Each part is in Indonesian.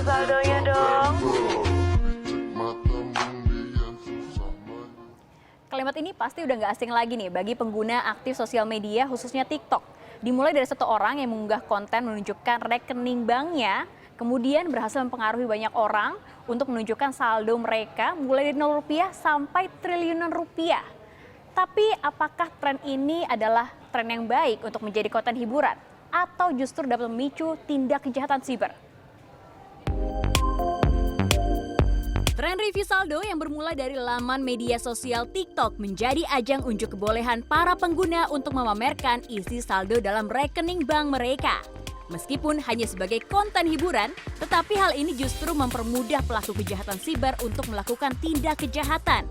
saldonya dong. Kalimat ini pasti udah nggak asing lagi nih bagi pengguna aktif sosial media khususnya TikTok. Dimulai dari satu orang yang mengunggah konten menunjukkan rekening banknya, kemudian berhasil mempengaruhi banyak orang untuk menunjukkan saldo mereka mulai dari 0 rupiah sampai triliunan rupiah. Tapi apakah tren ini adalah tren yang baik untuk menjadi konten hiburan atau justru dapat memicu tindak kejahatan siber? Tren review saldo yang bermula dari laman media sosial TikTok menjadi ajang unjuk kebolehan para pengguna untuk memamerkan isi saldo dalam rekening bank mereka. Meskipun hanya sebagai konten hiburan, tetapi hal ini justru mempermudah pelaku kejahatan siber untuk melakukan tindak kejahatan.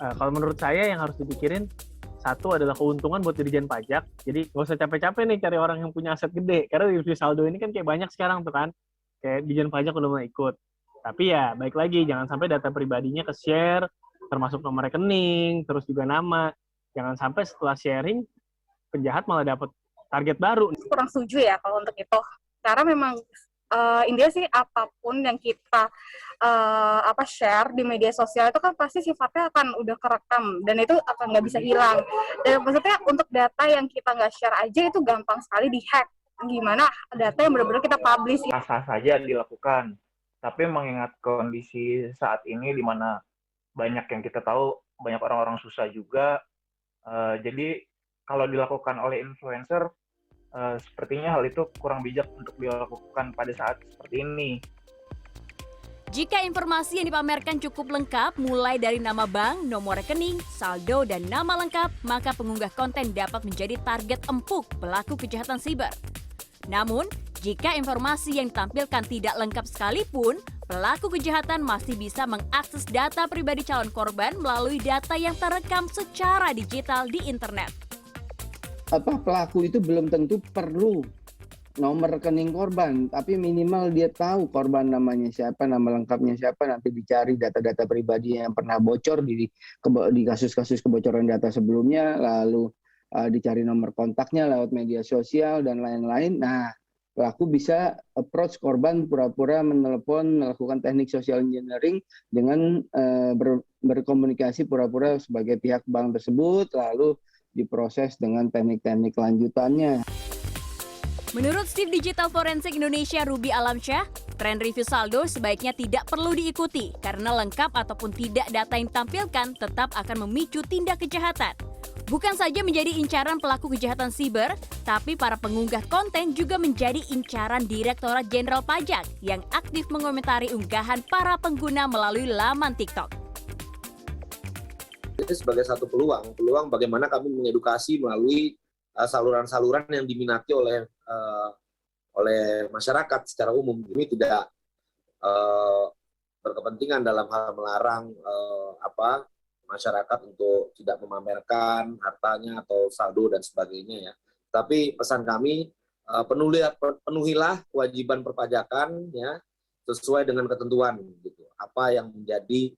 Kalau menurut saya yang harus dipikirin, satu adalah keuntungan buat Dirjen Pajak. Jadi nggak usah capek-capek nih cari orang yang punya aset gede. Karena review saldo ini kan kayak banyak sekarang tuh kan. Kayak Dirjen Pajak udah mulai ikut. Tapi ya baik lagi, jangan sampai data pribadinya ke-share, termasuk nomor rekening, terus juga nama. Jangan sampai setelah sharing, penjahat malah dapat target baru. Kurang setuju ya kalau untuk itu. Karena memang intinya sih apapun yang kita share di media sosial itu kan pasti sifatnya akan udah kerekam dan itu akan nggak bisa hilang. Dan maksudnya untuk data yang kita nggak share aja itu gampang sekali dihack. Gimana data yang benar-benar kita publish? Sah-sah saja dilakukan. Tapi mengingat kondisi saat ini di mana banyak yang kita tahu, banyak orang-orang susah juga. Jadi kalau dilakukan oleh influencer, sepertinya hal itu kurang bijak untuk dilakukan pada saat seperti ini. Jika informasi yang dipamerkan cukup lengkap, mulai dari nama bank, nomor rekening, saldo, dan nama lengkap, maka pengunggah konten dapat menjadi target empuk pelaku kejahatan siber. Namun, jika informasi yang ditampilkan tidak lengkap sekalipun, pelaku kejahatan masih bisa mengakses data pribadi calon korban melalui data yang terekam secara digital di internet. Pelaku itu belum tentu perlu nomor rekening korban, tapi minimal dia tahu korban namanya siapa, nama lengkapnya siapa, nanti dicari data-data pribadi yang pernah bocor di kasus-kasus kebocoran data sebelumnya, lalu dicari nomor kontaknya lewat media sosial dan lain-lain. Nah, pelaku bisa approach korban pura-pura menelepon, melakukan teknik social engineering dengan berkomunikasi pura-pura sebagai pihak bank tersebut, lalu diproses dengan teknik-teknik lanjutannya. Menurut Steve Digital Forensik Indonesia Ruby Alamsyah, tren review saldo sebaiknya tidak perlu diikuti karena lengkap ataupun tidak data yang ditampilkan tetap akan memicu tindak kejahatan. Bukan saja menjadi incaran pelaku kejahatan siber, tapi para pengunggah konten juga menjadi incaran Direktorat Jenderal Pajak yang aktif mengomentari unggahan para pengguna melalui laman TikTok. Ini sebagai satu peluang bagaimana kami mengedukasi melalui saluran-saluran yang diminati oleh masyarakat secara umum. Ini tidak berkepentingan dalam hal melarang masyarakat untuk tidak memamerkan hartanya atau saldo dan sebagainya ya. Tapi pesan kami penuhilah kewajiban perpajakan ya sesuai dengan ketentuan gitu. Apa yang menjadi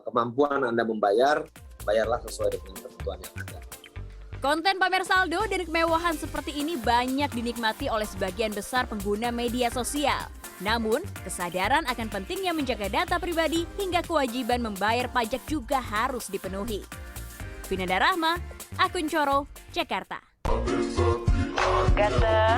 kemampuan Anda membayar, bayarlah sesuai dengan ketentuan yang ada. Konten pamer saldo dan kemewahan seperti ini banyak dinikmati oleh sebagian besar pengguna media sosial. Namun, kesadaran akan pentingnya menjaga data pribadi hingga kewajiban membayar pajak juga harus dipenuhi. Vinanda Rahma, akun Coro, Jakarta. Ganteng.